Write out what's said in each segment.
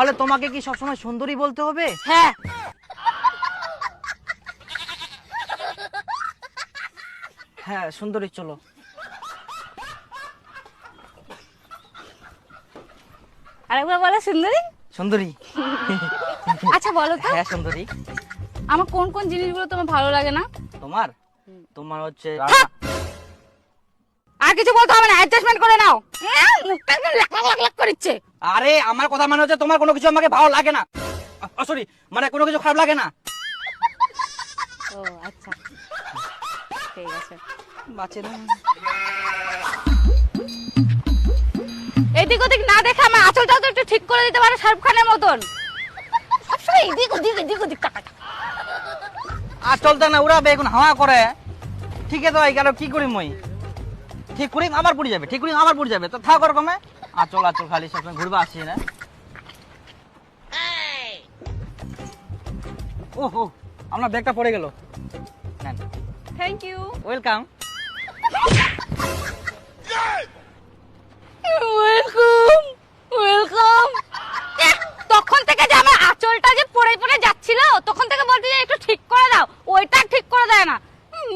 তাহলে তোমাকে কি সবসময় সুন্দরী বলতে হবে? হ্যাঁ। হ্যাঁ সুন্দরী, চলো। আরেকবার বলো সুন্দরী। সুন্দরী। আচ্ছা বলো তো, হ্যাঁ সুন্দরী। আমার কোন কোন জিনিসগুলো তোমার ভালো লাগে না? তোমার তোমার হচ্ছে আর কিছু বলতে হবে না, অ্যাডজাস্টমেন্ট করে নাও। মুখটা একদম লাক লাক লাক করছে। আরে আমার কথা মানে হচ্ছে তোমার কোনো কিছু আমাকে ভালো লাগে না। সরি, মানে কোনো কিছু খারাপ লাগে না। ও আচ্ছা, ঠিক আছে। বাঁচে না। এদিক ওদিক না দেখে আমার আঁচলটাও তো একটু ঠিক করে দিতে পারো, শাহরুখ খানের মতন। সবসময় এদিক ওদিক এদিক ওদিক তাকায়। আর চলতে না উড়াবে এখন হাওয়া করে। ঠিক আছে তো এই গেল, কি করি মই? ঠিক করি আবার পড়ে যাবে, ঠিক করি আবার পড়ে যাবে, তো থাক ওরকমে। আচল আচল খালি সবসময় ঘুরবা আসছি না। ওহো, আপনার ব্যাগটা পড়ে গেল। নেন। Thank you. Welcome. Welcome welcome. তখন থেকে যে আমার আঁচলটা যে পড়ে পড়ে যাচ্ছিল, তখন থেকে বলতে যে একটু ঠিক করে দাও, ওইটা ঠিক করে দেয় না।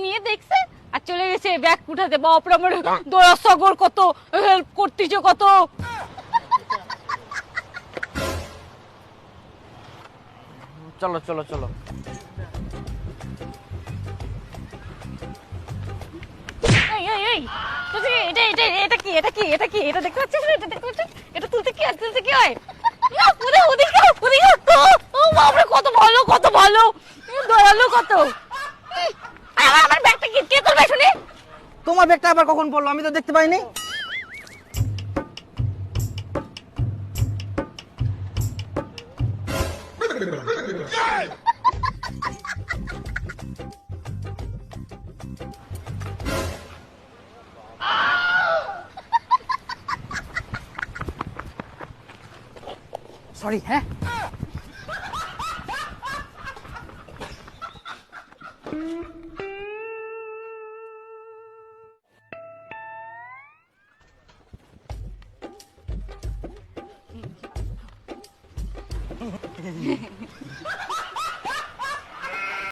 মেয়ে দেখছে আর চলে গেছে ব্যাগ উঠাতে। বাপরে, আমার দয়া সাগর কত হেল্প করতেছে, কত। চলো চলো চলো। এই এই এই, তুই এটা এটা এটা কি, এটা কি, এটা কি, এটা দেখতে পাচ্ছিস? এটা দেখতে পাচ্ছিস? এটা তুলতে কি আর তুলতে কি হয়? না ওরে ওদিকে ওদিকে। ও বাপরে, কত ভালো কত ভালো, দয়ালু কত। আমার ব্যাগটা কি কে তুলবে শুনি? তোমার ব্যাগটা আবার কখন পড়লো? আমি তো দেখতে পাইনি। সরি। হ্যাঁ